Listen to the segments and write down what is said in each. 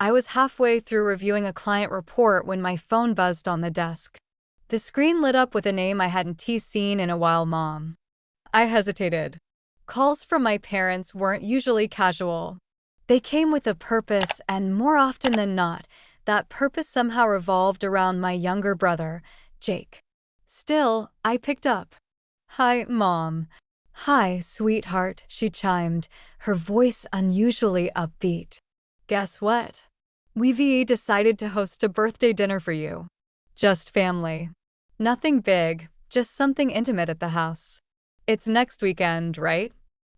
I was halfway through reviewing a client report when my phone buzzed on the desk. The screen lit up with a name I hadn't seen in a while, Mom. I hesitated. Calls from my parents weren't usually casual. They came with a purpose, and more often than not, that purpose somehow revolved around my younger brother, Jake. Still, I picked up. "Hi, Mom." "Hi, sweetheart," she chimed, her voice unusually upbeat. "Guess what? We've decided to host a birthday dinner for you. Just family. Nothing big, just something intimate at the house. It's next weekend, right?"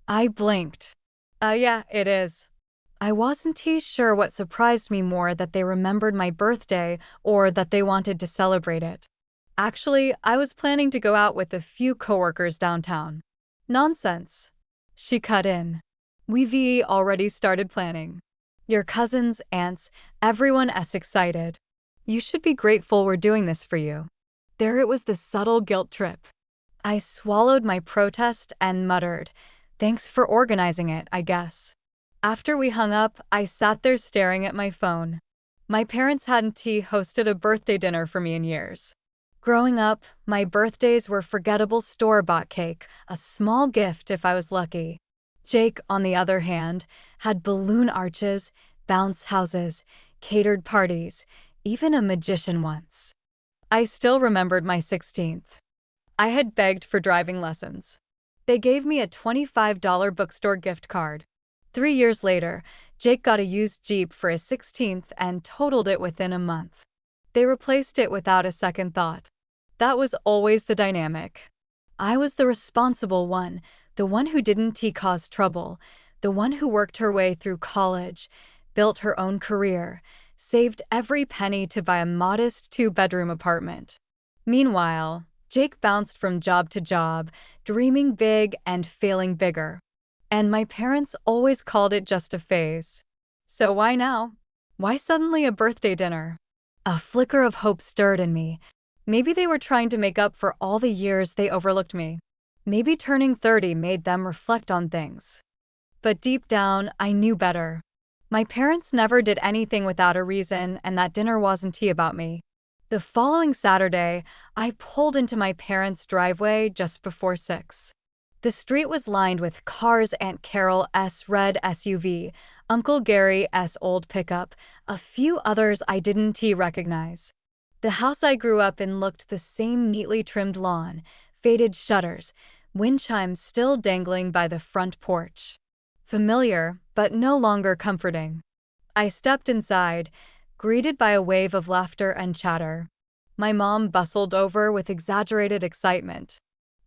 I blinked. Yeah, it is." I wasn't sure what surprised me more, that they remembered my birthday or that they wanted to celebrate it. Actually, I was planning to go out with a few coworkers downtown. "Nonsense," she cut in. "We've already started planning. Your cousins, aunts, everyone is excited. You should be grateful we're doing this for you." There it was, the subtle guilt trip. I swallowed my protest and muttered, "Thanks for organizing it, I guess." After we hung up, I sat there staring at my phone. My parents hadn't hosted a birthday dinner for me in years. Growing up, my birthdays were forgettable store-bought cake, a small gift if I was lucky. Jake, on the other hand, had balloon arches, bounce houses, catered parties, even a magician once. I still remembered my 16th. I had begged for driving lessons. They gave me a $25 bookstore gift card. 3 years later, Jake got a used Jeep for his 16th and totaled it within a month. They replaced it without a second thought. That was always the dynamic. I was the responsible one, the one who didn't cause trouble, the one who worked her way through college, built her own career, saved every penny to buy a modest 2-bedroom apartment. Meanwhile, Jake bounced from job to job, dreaming big and failing bigger. And my parents always called it just a phase. So why now? Why suddenly a birthday dinner? A flicker of hope stirred in me. Maybe they were trying to make up for all the years they overlooked me. Maybe turning 30 made them reflect on things. But deep down, I knew better. My parents never did anything without a reason, and that dinner wasn't about me. The following Saturday, I pulled into my parents' driveway just before 6. The street was lined with cars: Aunt Carol's red SUV, Uncle Gary's old pickup, a few others I didn't recognize. The house I grew up in looked the same: neatly trimmed lawn, faded shutters, wind chimes still dangling by the front porch. Familiar, but no longer comforting. I stepped inside, greeted by a wave of laughter and chatter. My mom bustled over with exaggerated excitement.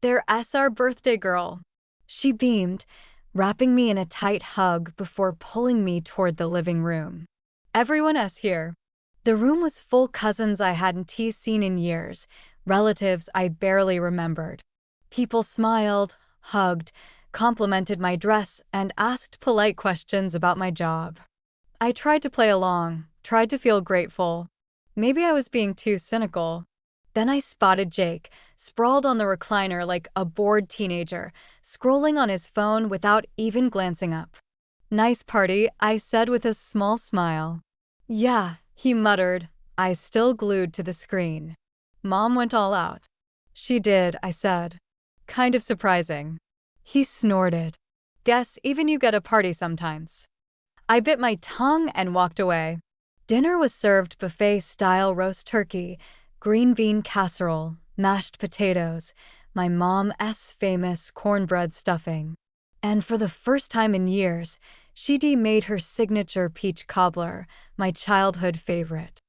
"There's our birthday girl." She beamed, wrapping me in a tight hug before pulling me toward the living room. "Everyone is here." The room was full: cousins I hadn't seen in years, relatives I barely remembered. People smiled, hugged, complimented my dress, and asked polite questions about my job. I tried to play along, tried to feel grateful. Maybe I was being too cynical. Then I spotted Jake, sprawled on the recliner like a bored teenager, scrolling on his phone without even glancing up. "Nice party," I said with a small smile. "Yeah," he muttered, eyes still glued to the screen. "Mom went all out." "She did," I said. "Kind of surprising." He snorted. "Guess even you get a party sometimes." I bit my tongue and walked away. Dinner was served buffet-style: roast turkey, green bean casserole, mashed potatoes, my mom's famous cornbread stuffing. And for the first time in years, she'd made her signature peach cobbler, my childhood favorite.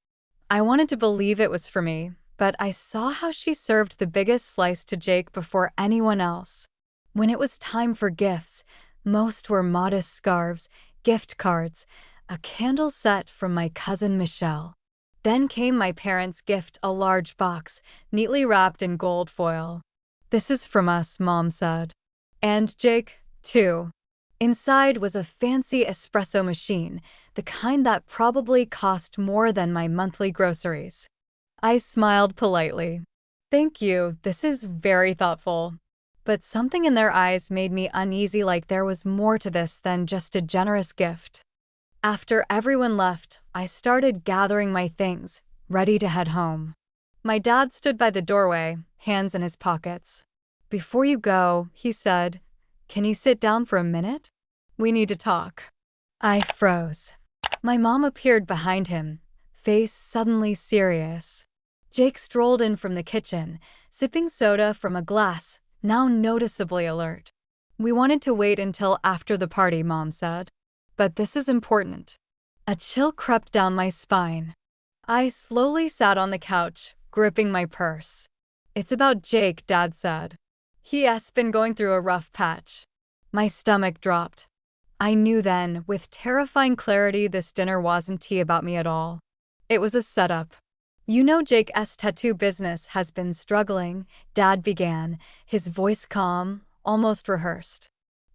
I wanted to believe it was for me, but I saw how she served the biggest slice to Jake before anyone else. When it was time for gifts, most were modest scarves, gift cards, a candle set from my cousin Michelle. Then came my parents' gift, a large box, neatly wrapped in gold foil. "This is from us," Mom said. "And Jake, too." Inside was a fancy espresso machine, the kind that probably cost more than my monthly groceries. I smiled politely. "Thank you, this is very thoughtful." But something in their eyes made me uneasy, like there was more to this than just a generous gift. After everyone left, I started gathering my things, ready to head home. My dad stood by the doorway, hands in his pockets. "Before you go," he said, "can you sit down for a minute? We need to talk." I froze. My mom appeared behind him, face suddenly serious. Jake strolled in from the kitchen, sipping soda from a glass, now noticeably alert. "We wanted to wait until after the party," Mom said. "But this is important." A chill crept down my spine. I slowly sat on the couch, gripping my purse. "It's about Jake," Dad said. "He has been going through a rough patch." My stomach dropped. I knew then, with terrifying clarity, this dinner wasn't tea about me at all. It was a setup. "You know Jake's tattoo business has been struggling," Dad began, his voice calm, almost rehearsed.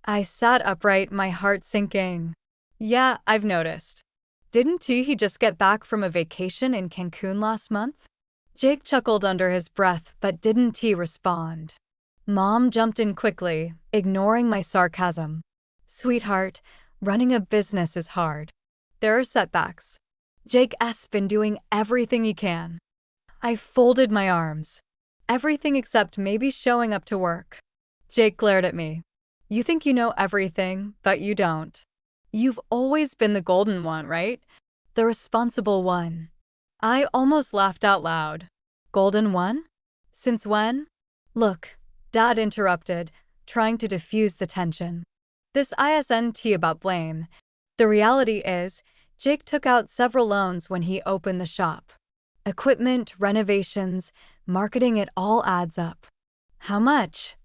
I sat upright, my heart sinking. "Yeah, I've noticed. Didn't he just get back from a vacation in Cancun last month?" Jake chuckled under his breath, but didn't he respond? Mom jumped in quickly, ignoring my sarcasm. "Sweetheart, running a business is hard. There are setbacks. Jake's been doing everything he can." I folded my arms. "Everything except maybe showing up to work." Jake glared at me. "You think you know everything, but you don't. You've always been the golden one, right? The responsible one." I almost laughed out loud. "Golden one? Since when?" "Look," Dad interrupted, trying to diffuse the tension. "This isn't about blame. The reality is, Jake took out several loans when he opened the shop. Equipment, renovations, marketing, it all adds up." "How much?"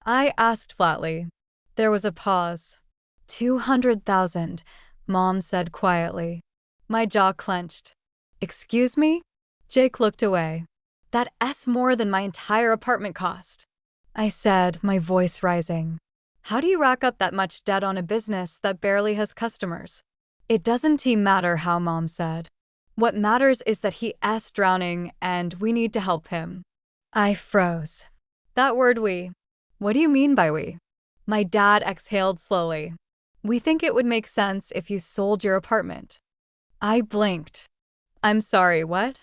I asked flatly. There was a pause. 200,000, Mom said quietly. My jaw clenched. "Excuse me?" Jake looked away. "That's more than my entire apartment cost," I said, my voice rising. "How do you rack up that much debt on a business that barely has customers?" "It doesn't matter how," Mom said. "What matters is that he's drowning and we need to help him." I froze. That word "we." What do you mean by we? My dad exhaled slowly. "We think it would make sense if you sold your apartment." I blinked. "I'm sorry, what?"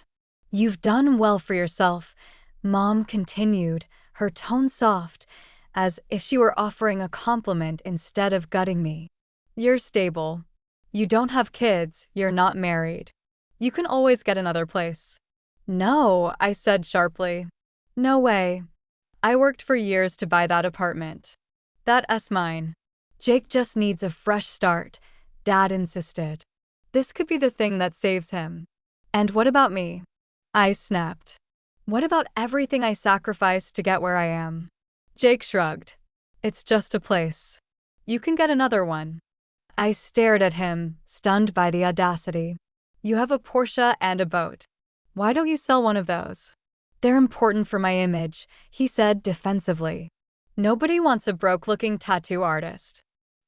"You've done well for yourself," Mom continued, her tone soft, as if she were offering a compliment instead of gutting me. "You're stable. You don't have kids, you're not married. You can always get another place." "No," I said sharply. "No way. I worked for years to buy that apartment. That's mine." "Jake just needs a fresh start," Dad insisted. "This could be the thing that saves him." "And what about me?" I snapped. "What about everything I sacrificed to get where I am?" Jake shrugged. "It's just a place. You can get another one." I stared at him, stunned by the audacity. "You have a Porsche and a boat. Why don't you sell one of those?" "They're important for my image," he said defensively. "Nobody wants a broke-looking tattoo artist."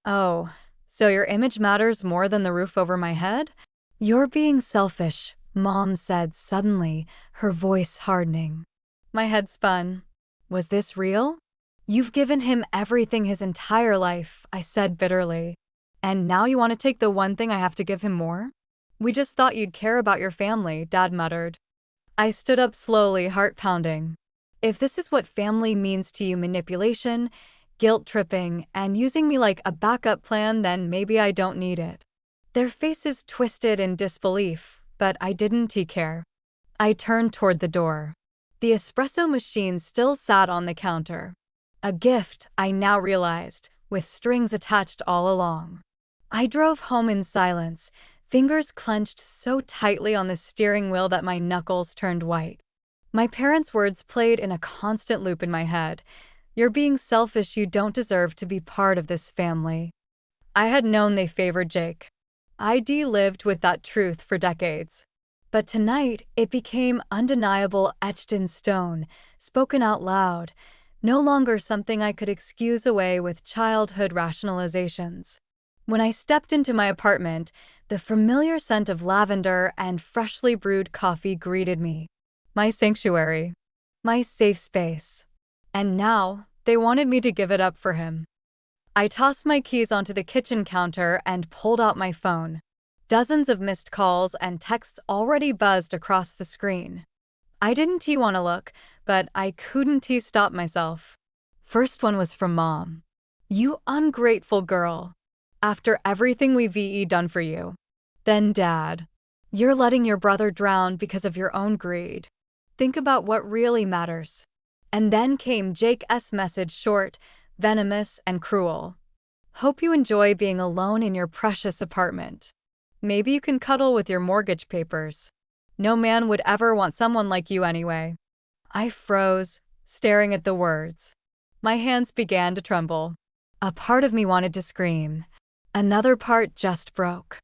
"Oh, so your image matters more than the roof over my head?" "You're being selfish," Mom said suddenly, her voice hardening. My head spun. Was this real? "You've given him everything his entire life," I said bitterly. "And now you want to take the one thing I have to give him more?" "We just thought you'd care about your family," Dad muttered. I stood up slowly, heart pounding. "If this is what family means to you, manipulation, guilt-tripping, and using me like a backup plan, then maybe I don't need it." Their faces twisted in disbelief, but I didn't care. I turned toward the door. The espresso machine still sat on the counter. A gift, I now realized, with strings attached all along. I drove home in silence, fingers clenched so tightly on the steering wheel that my knuckles turned white. My parents' words played in a constant loop in my head. "You're being selfish, you don't deserve to be part of this family." I had known they favored Jake. I'd lived with that truth for decades. But tonight, it became undeniable, etched in stone, spoken out loud, no longer something I could excuse away with childhood rationalizations. When I stepped into my apartment, the familiar scent of lavender and freshly brewed coffee greeted me. My sanctuary. My safe space. And now, they wanted me to give it up for him. I tossed my keys onto the kitchen counter and pulled out my phone. Dozens of missed calls and texts already buzzed across the screen. I didn't want to look, but I couldn't stop myself. First one was from Mom. "You ungrateful girl. After everything we've done for you." Then Dad. "You're letting your brother drown because of your own greed. Think about what really matters." And then came Jake's message, short, venomous, and cruel. "Hope you enjoy being alone in your precious apartment. Maybe you can cuddle with your mortgage papers. No man would ever want someone like you anyway." I froze, staring at the words. My hands began to tremble. A part of me wanted to scream. Another part just broke.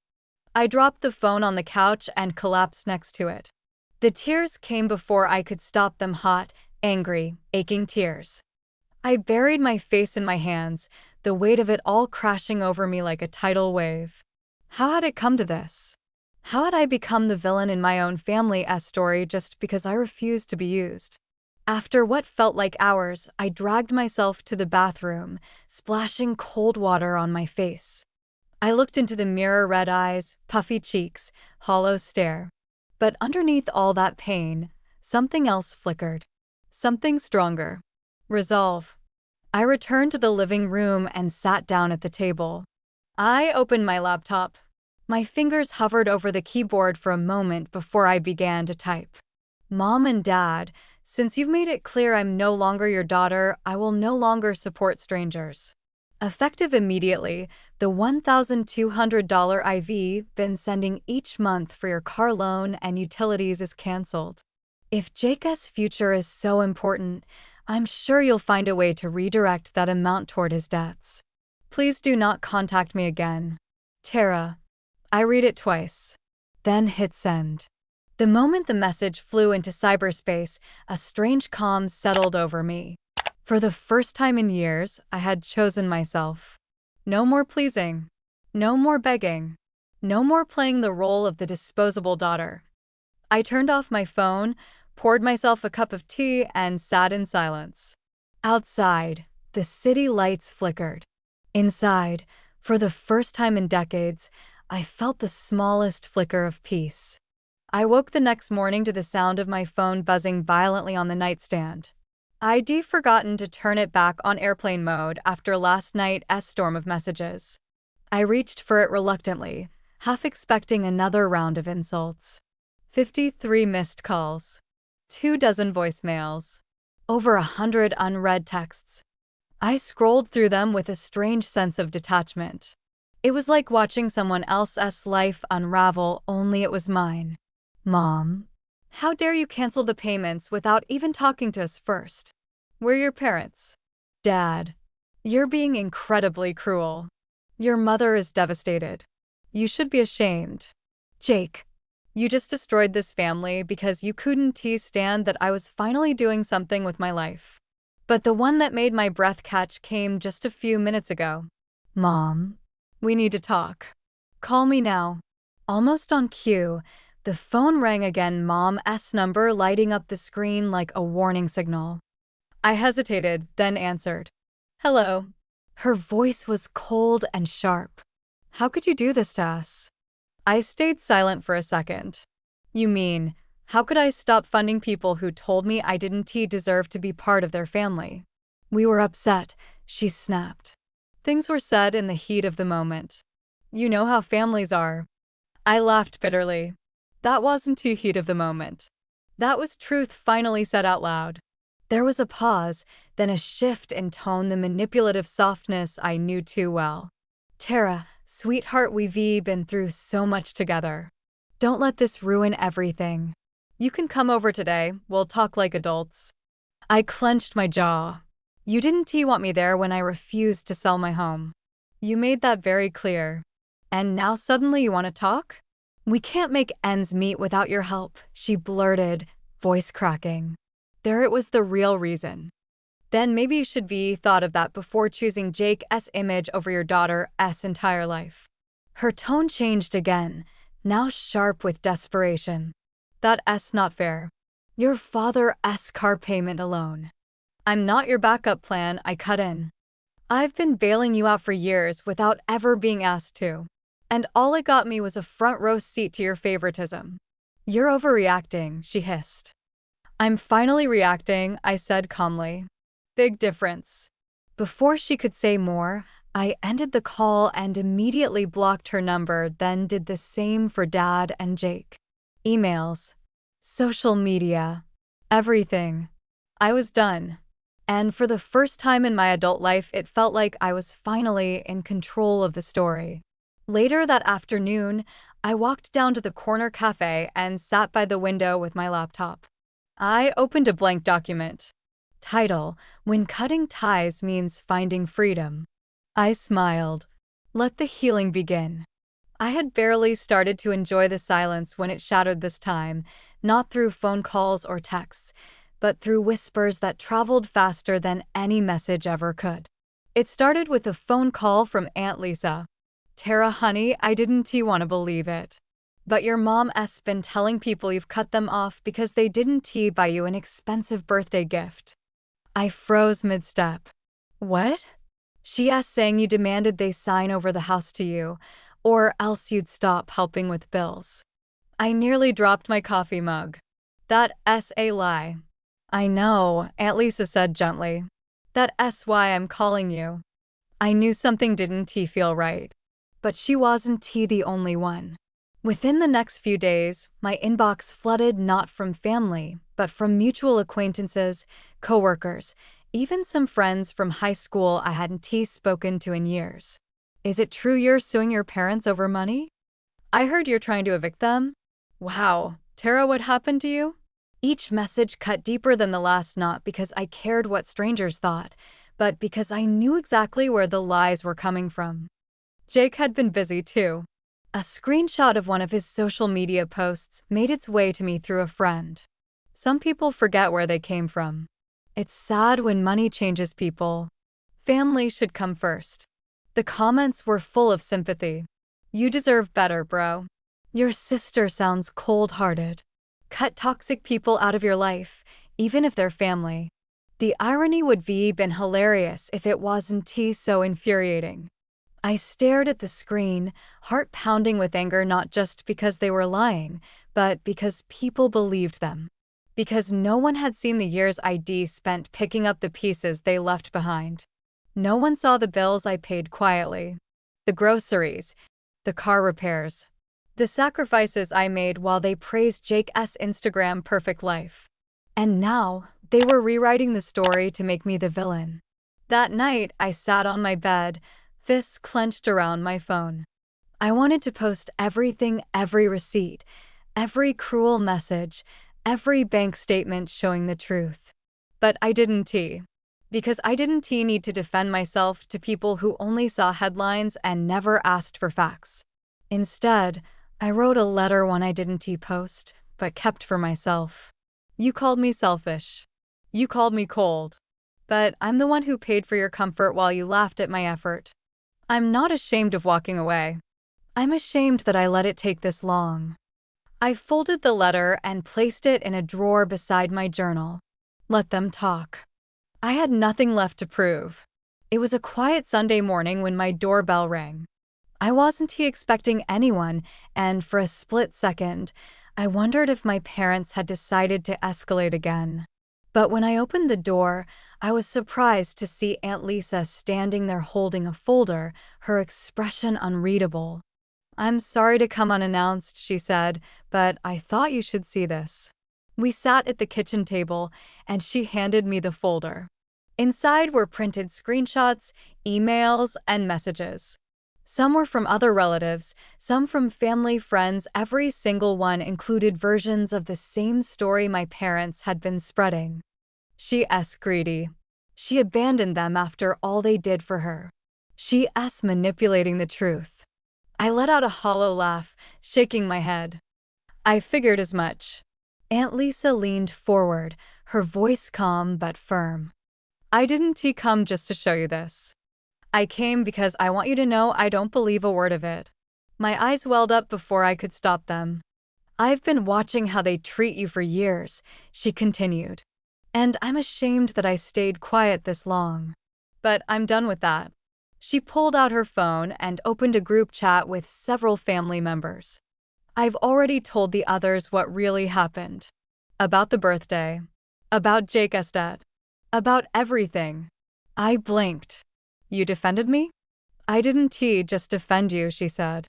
I dropped the phone on the couch and collapsed next to it. The tears came before I could stop them, hot, angry, aching tears. I buried my face in my hands, the weight of it all crashing over me like a tidal wave. How had it come to this? How had I become the villain in my own family's story just because I refused to be used? After what felt like hours, I dragged myself to the bathroom, splashing cold water on my face. I looked into the mirror, red eyes, puffy cheeks, hollow stare. But underneath all that pain, something else flickered. Something stronger. Resolve. I returned to the living room and sat down at the table. I opened my laptop. My fingers hovered over the keyboard for a moment before I began to type. "Mom and Dad, since you've made it clear I'm no longer your daughter, I will no longer support strangers. Effective immediately, the $1,200 IV been sending each month for your car loan and utilities is canceled. If Jake's future is so important, I'm sure you'll find a way to redirect that amount toward his debts. Please do not contact me again. Tara." I read it twice, then hit send. The moment the message flew into cyberspace, a strange calm settled over me. For the first time in years, I had chosen myself. No more pleasing. No more begging. No more playing the role of the disposable daughter. I turned off my phone, poured myself a cup of tea, and sat in silence. Outside, the city lights flickered. Inside, for the first time in decades, I felt the smallest flicker of peace. I woke the next morning to the sound of my phone buzzing violently on the nightstand. I'd forgotten to turn it back on airplane mode after last night's storm of messages. I reached for it reluctantly, half expecting another round of insults. 53 missed calls. 24 voicemails. Over 100 unread texts. I scrolled through them with a strange sense of detachment. It was like watching someone else's life unravel, only it was mine. "Mom, how dare you cancel the payments without even talking to us first? We're your parents." "Dad, you're being incredibly cruel. Your mother is devastated. You should be ashamed." "Jake, you just destroyed this family because you couldn't stand that I was finally doing something with my life. But the one that made my breath catch came just a few minutes ago. Mom, we need to talk. Call me now." Almost on cue, the phone rang again, Mom's number lighting up the screen like a warning signal. I hesitated, then answered. "Hello." Her voice was cold and sharp. "How could you do this to us?" I stayed silent for a second. "You mean, how could I stop funding people who told me I didn't deserve to be part of their family?" "We were upset," she snapped. "Things were said in the heat of the moment. You know how families are." I laughed bitterly. That wasn't the heat of the moment. That was truth finally said out loud. There was a pause, then a shift in tone, the manipulative softness I knew too well. "Tara, sweetheart, we've been through so much together. Don't let this ruin everything. You can come over today, we'll talk like adults." I clenched my jaw. "You didn't want me there when I refused to sell my home. You made that very clear. And now suddenly you want to talk? We can't make ends meet without your help," she blurted, voice cracking. There it was, the real reason. "Then maybe you should be thought of that before choosing Jake's image over your daughter's entire life." Her tone changed again, now sharp with desperation. "That's not fair. Your father's car payment alone. I'm not your backup plan," I cut in. "I've been bailing you out for years without ever being asked to. And all it got me was a front row seat to your favoritism. You're overreacting, she hissed. I'm finally reacting, I said calmly. Big difference. Before she could say more, I ended the call and immediately blocked her number, then did the same for Dad and Jake. Emails, social media, everything. I was done. And for the first time in my adult life, it felt like I was finally in control of the story. Later that afternoon, I walked down to the corner cafe and sat by the window with my laptop. I opened a blank document. Title: When Cutting Ties Means Finding Freedom. I smiled. Let the healing begin. I had barely started to enjoy the silence when it shattered this time, not through phone calls or texts, but through whispers that traveled faster than any message ever could. It started with a phone call from Aunt Lisa. Tara, honey, I didn't want to believe it. But your mom's been telling people you've cut them off because they didn't buy you an expensive birthday gift. I froze mid-step. What? She asked, saying you demanded they sign over the house to you, or else you'd stop helping with bills. I nearly dropped my coffee mug. That's a lie. I know, Aunt Lisa said gently. That's why I'm calling you. I knew something didn't feel right. But she wasn't the only one. Within the next few days, my inbox flooded not from family, but from mutual acquaintances, coworkers, even some friends from high school I hadn't spoken to in years. Is it true you're suing your parents over money? I heard you're trying to evict them. Wow, Tara, what happened to you? Each message cut deeper than the last, not because I cared what strangers thought, but because I knew exactly where the lies were coming from. Jake had been busy too. A screenshot of one of his social media posts made its way to me through a friend. Some people forget where they came from. It's sad when money changes people. Family should come first. The comments were full of sympathy. You deserve better, bro. Your sister sounds cold-hearted. Cut toxic people out of your life, even if they're family. The irony would be been hilarious if it wasn't so infuriating. I stared at the screen, heart pounding with anger, not just because they were lying, but because people believed them. Because no one had seen the years I'd spent picking up the pieces they left behind. No one saw the bills I paid quietly. The groceries, the car repairs, the sacrifices I made while they praised Jake's Instagram perfect life. And now, they were rewriting the story to make me the villain. That night, I sat on my bed, fists clenched around my phone. I wanted to post everything, every receipt, every cruel message, every bank statement showing the truth. But I didn't. Because I didn't need to defend myself to people who only saw headlines and never asked for facts. Instead, I wrote a letter one I didn't post, but kept for myself. You called me selfish. You called me cold. But I'm the one who paid for your comfort while you laughed at my effort. I'm not ashamed of walking away. I'm ashamed that I let it take this long. I folded the letter and placed it in a drawer beside my journal. Let them talk. I had nothing left to prove. It was a quiet Sunday morning when my doorbell rang. I wasn't expecting anyone, and for a split second, I wondered if my parents had decided to escalate again. But when I opened the door, I was surprised to see Aunt Lisa standing there holding a folder, her expression unreadable. I'm sorry to come unannounced, she said, but I thought you should see this. We sat at the kitchen table, and she handed me the folder. Inside were printed screenshots, emails, and messages. Some were from other relatives, some from family friends. Every single one included versions of the same story my parents had been spreading. She's greedy. She abandoned them after all they did for her. She's manipulating the truth. I let out a hollow laugh, shaking my head. I figured as much. Aunt Lisa leaned forward, her voice calm but firm. I didn't come just to show you this. I came because I want you to know I don't believe a word of it. My eyes welled up before I could stop them. I've been watching how they treat you for years, she continued. And I'm ashamed that I stayed quiet this long. But I'm done with that. She pulled out her phone and opened a group chat with several family members. I've already told the others what really happened. About the birthday. About Jake Estet. About everything. I blinked. You defended me? I didn't just defend you, she said.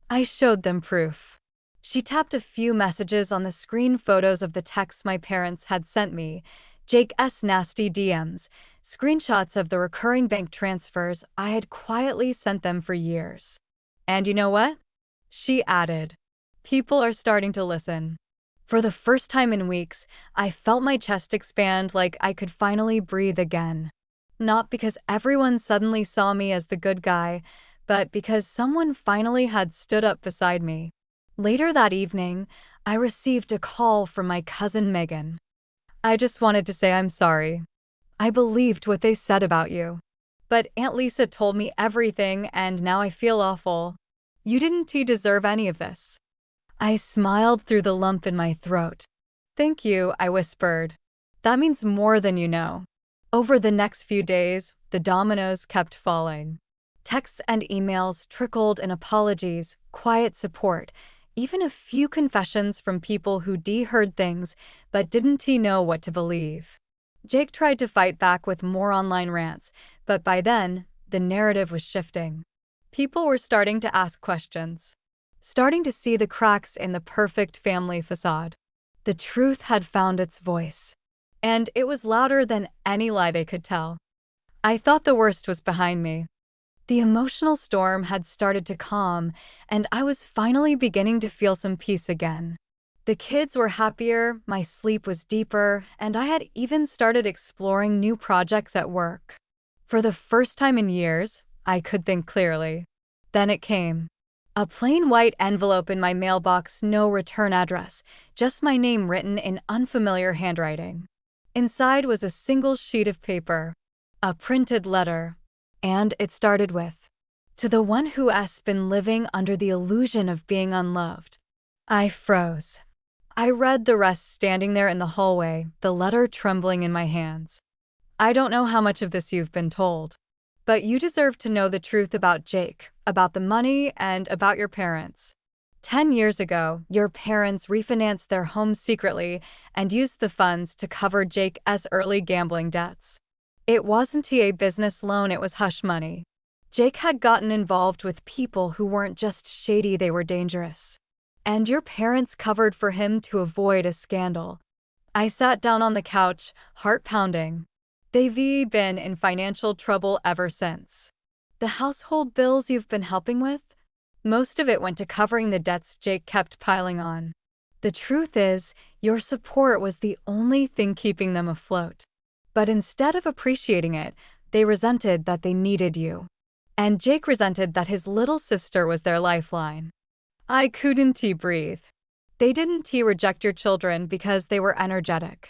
I showed them proof. She tapped a few messages on the screen photos of the texts my parents had sent me, Jake's nasty DMs, screenshots of the recurring bank transfers I had quietly sent them for years. And you know what? She added, people are starting to listen. For the first time in weeks, I felt my chest expand like I could finally breathe again. Not because everyone suddenly saw me as the good guy, but because someone finally had stood up beside me. Later that evening, I received a call from my cousin Megan. I just wanted to say I'm sorry. I believed what they said about you. But Aunt Lisa told me everything and now I feel awful. You didn't deserve any of this. I smiled through the lump in my throat. Thank you, I whispered. That means more than you know. Over the next few days, the dominoes kept falling. Texts and emails trickled in apologies, quiet support, even a few confessions from people who heard things but didn't know what to believe. Jake tried to fight back with more online rants, but by then, the narrative was shifting. People were starting to ask questions, starting to see the cracks in the perfect family facade. The truth had found its voice, and it was louder than any lie they could tell. I thought the worst was behind me. The emotional storm had started to calm, and I was finally beginning to feel some peace again. The kids were happier, my sleep was deeper, and I had even started exploring new projects at work. For the first time in years, I could think clearly. Then it came. A plain white envelope in my mailbox, no return address, just my name written in unfamiliar handwriting. Inside was a single sheet of paper, a printed letter. And it started with, to the one who has been living under the illusion of being unloved. I froze. I read the rest standing there in the hallway, the letter trembling in my hands. I don't know how much of this you've been told, but you deserve to know the truth about Jake, about the money, and about your parents. 10 years ago, your parents refinanced their home secretly and used the funds to cover Jake's early gambling debts. It wasn't a business loan, it was hush money. Jake had gotten involved with people who weren't just shady, they were dangerous. And your parents covered for him to avoid a scandal. I sat down on the couch, heart pounding. They've been in financial trouble ever since. The household bills you've been helping with? Most of it went to covering the debts Jake kept piling on. The truth is, your support was the only thing keeping them afloat. But instead of appreciating it, they resented that they needed you. And Jake resented that his little sister was their lifeline. I couldn't breathe. They didn't reject your children because they were energetic.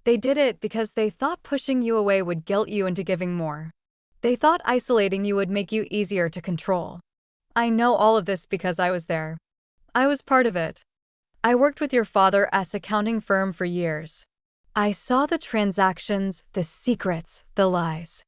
They did it because they thought pushing you away would guilt you into giving more. They thought isolating you would make you easier to control. I know all of this because I was there. I was part of it. I worked with your father's accounting firm for years. I saw the transactions, the secrets, the lies.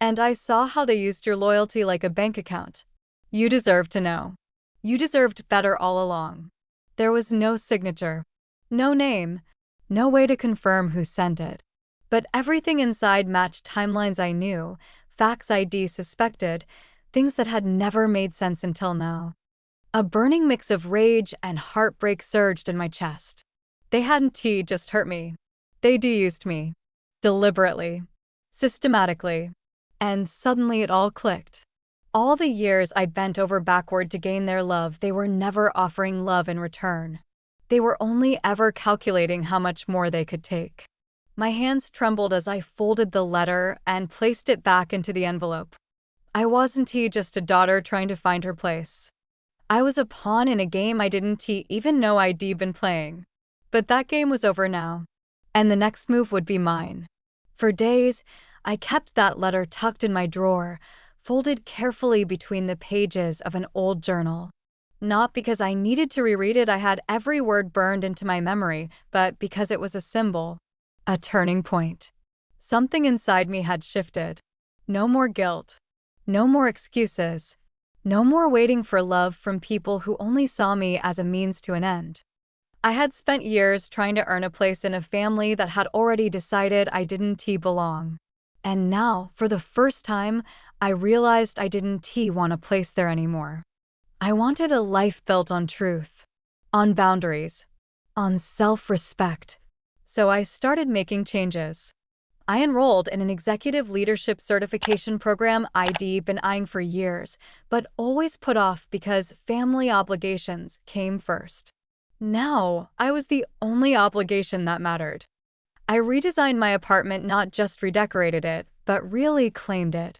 And I saw how they used your loyalty like a bank account. You deserve to know. You deserved better all along. There was no signature, no name, no way to confirm who sent it. But everything inside matched timelines I knew, facts I'd suspected, things that had never made sense until now. A burning mix of rage and heartbreak surged in my chest. They hadn't just hurt me. They used me. Deliberately. Systematically. And suddenly it all clicked. All the years I bent over backward to gain their love, they were never offering love in return. They were only ever calculating how much more they could take. My hands trembled as I folded the letter and placed it back into the envelope. I wasn't just a daughter trying to find her place. I was a pawn in a game I didn't even know I'd been playing. But that game was over now. And the next move would be mine. For days, I kept that letter tucked in my drawer, folded carefully between the pages of an old journal. Not because I needed to reread it, I had every word burned into my memory, but because it was a symbol, a turning point. Something inside me had shifted. No more guilt. No more excuses. No more waiting for love from people who only saw me as a means to an end. I had spent years trying to earn a place in a family that had already decided I didn't belong. And now, for the first time, I realized I didn't want a place there anymore. I wanted a life built on truth, on boundaries, on self-respect. So I started making changes. I enrolled in an executive leadership certification program I'd been eyeing for years, but always put off because family obligations came first. Now, I was the only obligation that mattered. I redesigned my apartment, not just redecorated it, but really claimed it.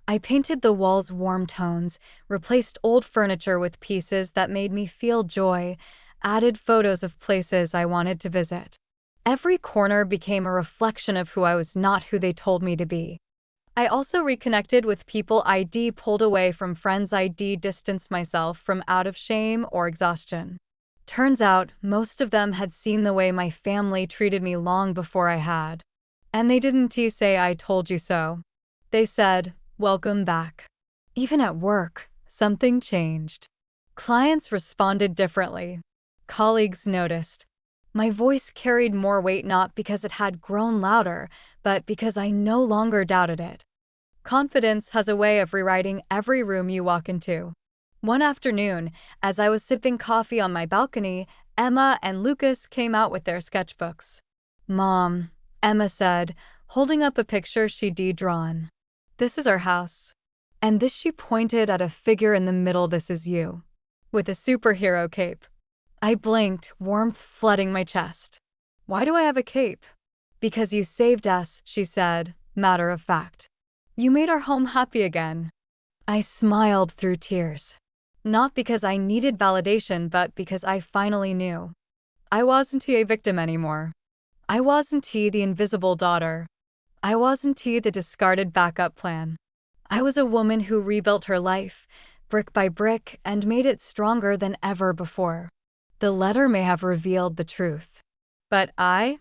I painted the walls warm tones, replaced old furniture with pieces that made me feel joy, added photos of places I wanted to visit. Every corner became a reflection of who I was, not who they told me to be. I also reconnected with people I'd pulled away from, friends I'd distanced myself from out of shame or exhaustion. Turns out, most of them had seen the way my family treated me long before I had. And they didn't say "I told you so." They said, "Welcome back." Even at work, something changed. Clients responded differently. Colleagues noticed. My voice carried more weight, not because it had grown louder, but because I no longer doubted it. Confidence has a way of rewriting every room you walk into. One afternoon, as I was sipping coffee on my balcony, Emma and Lucas came out with their sketchbooks. "Mom," Emma said, holding up a picture she'd drawn. "This is our house." And this, she pointed at a figure in the middle. "This is you. With a superhero cape." I blinked, warmth flooding my chest. "Why do I have a cape?" "Because you saved us," she said, matter of fact. "You made our home happy again." I smiled through tears. Not because I needed validation, but because I finally knew. I wasn't a victim anymore. I wasn't the invisible daughter. I wasn't the discarded backup plan. I was a woman who rebuilt her life, brick by brick, and made it stronger than ever before. The letter may have revealed the truth. But I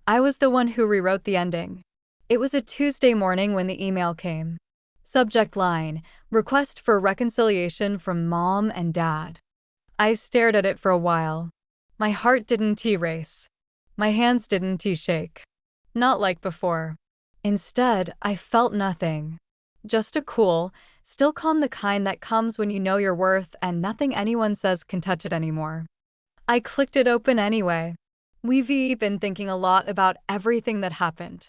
was the one who rewrote the ending. It was a Tuesday morning when the email came. Subject line: request for reconciliation from Mom and Dad. I stared at it for a while. My heart didn't race. My hands didn't shake. Not like before. Instead, I felt nothing. Just a cool, still calm, the kind that comes when you know your worth and nothing anyone says can touch it anymore. I clicked it open anyway. We've been thinking a lot about everything that happened.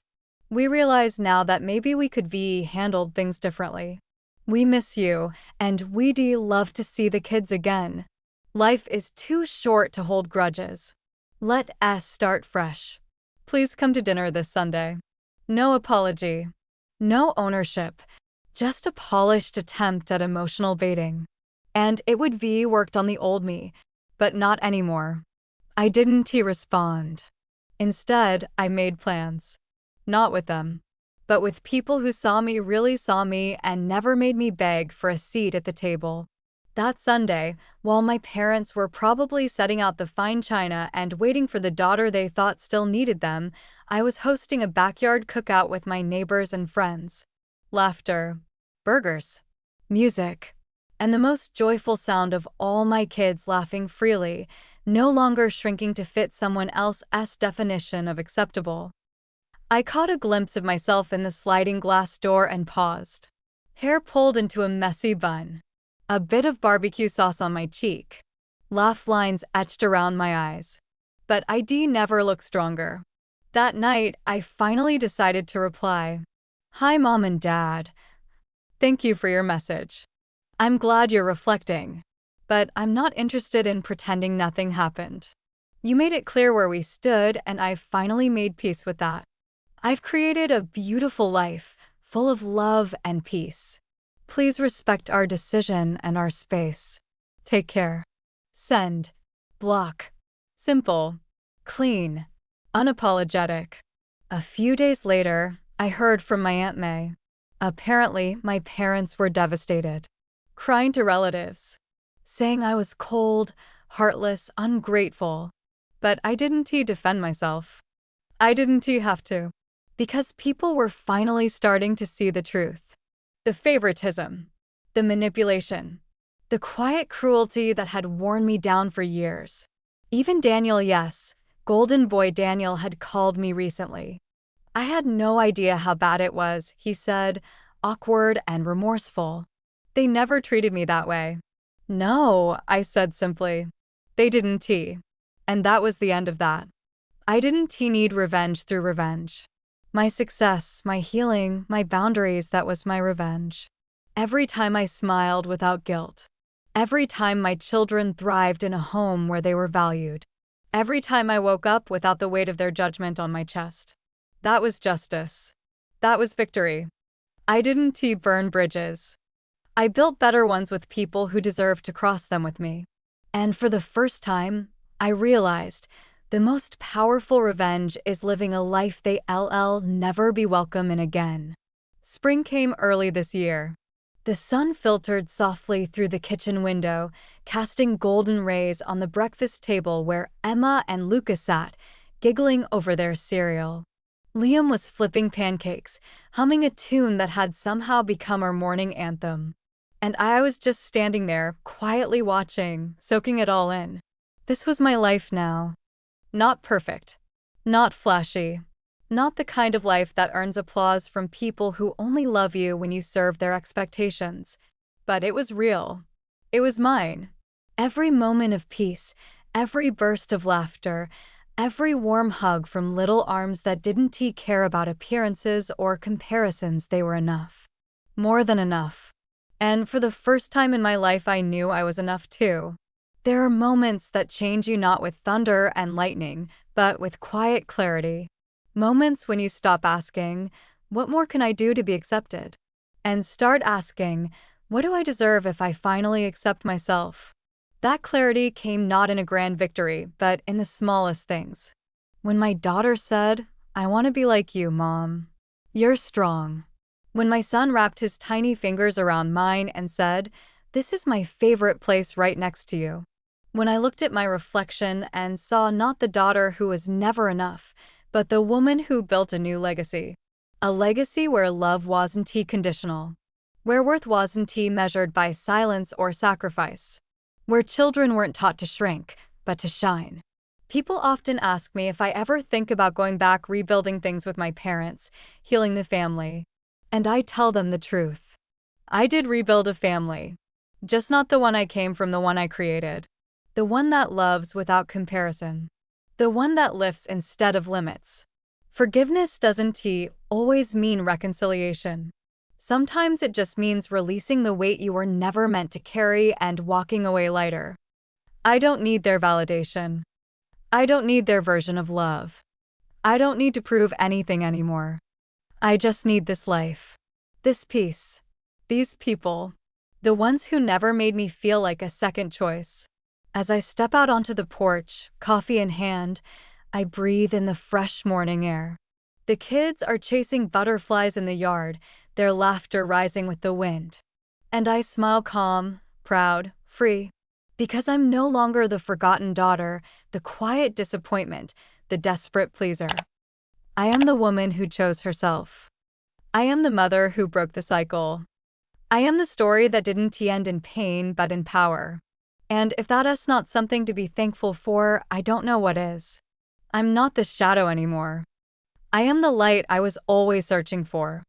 We realize now that maybe we could handled things differently. We miss you, and we'd love to see the kids again. Life is too short to hold grudges. Let us start fresh. Please come to dinner this Sunday. No apology. No ownership. Just a polished attempt at emotional baiting. And it would worked on the old me, but not anymore. I didn't respond. Instead, I made plans. Not with them, but with people who saw me, really saw me, and never made me beg for a seat at the table. That Sunday, while my parents were probably setting out the fine china and waiting for the daughter they thought still needed them, I was hosting a backyard cookout with my neighbors and friends. Laughter, burgers, music, and the most joyful sound of all, my kids laughing freely, no longer shrinking to fit someone else's definition of acceptable. I caught a glimpse of myself in the sliding glass door and paused. Hair pulled into a messy bun. A bit of barbecue sauce on my cheek. Laugh lines etched around my eyes. But I'd never looked stronger. That night, I finally decided to reply. "Hi, Mom and Dad. Thank you for your message. I'm glad you're reflecting. But I'm not interested in pretending nothing happened. You made it clear where we stood, and I've finally made peace with that. I've created a beautiful life, full of love and peace. Please respect our decision and our space. Take care." Send. Block. Simple. Clean. Unapologetic. A few days later, I heard from my Aunt May. Apparently, my parents were devastated. Crying to relatives. Saying I was cold, heartless, ungrateful. But I didn't defend myself. I didn't have to. Because people were finally starting to see the truth. The favoritism. The manipulation. The quiet cruelty that had worn me down for years. Even Daniel, yes, Golden Boy Daniel had called me recently. I had no idea how bad it was, he said, awkward and remorseful. They never treated me that way. No, I said simply. They didn't. And that was the end of that. I didn't need revenge through revenge. My success, my healing, my boundaries, that was my revenge. Every time I smiled without guilt. Every time my children thrived in a home where they were valued. Every time I woke up without the weight of their judgment on my chest. That was justice. That was victory. I didn't burn bridges. I built better ones with people who deserved to cross them with me. And for the first time, I realized the most powerful revenge is living a life they'll never be welcome in again. Spring came early this year. The sun filtered softly through the kitchen window, casting golden rays on the breakfast table where Emma and Lucas sat, giggling over their cereal. Liam was flipping pancakes, humming a tune that had somehow become our morning anthem. And I was just standing there, quietly watching, soaking it all in. This was my life now. Not perfect. Not flashy. Not the kind of life that earns applause from people who only love you when you serve their expectations. But it was real. It was mine. Every moment of peace, every burst of laughter, every warm hug from little arms that didn't care about appearances or comparisons, they were enough. More than enough. And for the first time in my life, I knew I was enough too. There are moments that change you not with thunder and lightning, but with quiet clarity. Moments when you stop asking, what more can I do to be accepted? And start asking, what do I deserve if I finally accept myself? That clarity came not in a grand victory, but in the smallest things. When my daughter said, I want to be like you, Mom. You're strong. When my son wrapped his tiny fingers around mine and said, this is my favorite place right next to you. When I looked at my reflection and saw not the daughter who was never enough, but the woman who built a new legacy. A legacy where love wasn't conditional. Where worth wasn't measured by silence or sacrifice. Where children weren't taught to shrink, but to shine. People often ask me if I ever think about going back, rebuilding things with my parents, healing the family. And I tell them the truth. I did rebuild a family. Just not the one I came from, the one I created. The one that loves without comparison. The one that lifts instead of limits. Forgiveness doesn't always mean reconciliation. Sometimes it just means releasing the weight you were never meant to carry and walking away lighter. I don't need their validation. I don't need their version of love. I don't need to prove anything anymore. I just need this life. This peace. These people. The ones who never made me feel like a second choice. As I step out onto the porch, coffee in hand, I breathe in the fresh morning air. The kids are chasing butterflies in the yard, their laughter rising with the wind. And I smile calm, proud, free. Because I'm no longer the forgotten daughter, the quiet disappointment, the desperate pleaser. I am the woman who chose herself. I am the mother who broke the cycle. I am the story that didn't end in pain but in power. And if that is not something to be thankful for, I don't know what is. I'm not the shadow anymore. I am the light I was always searching for.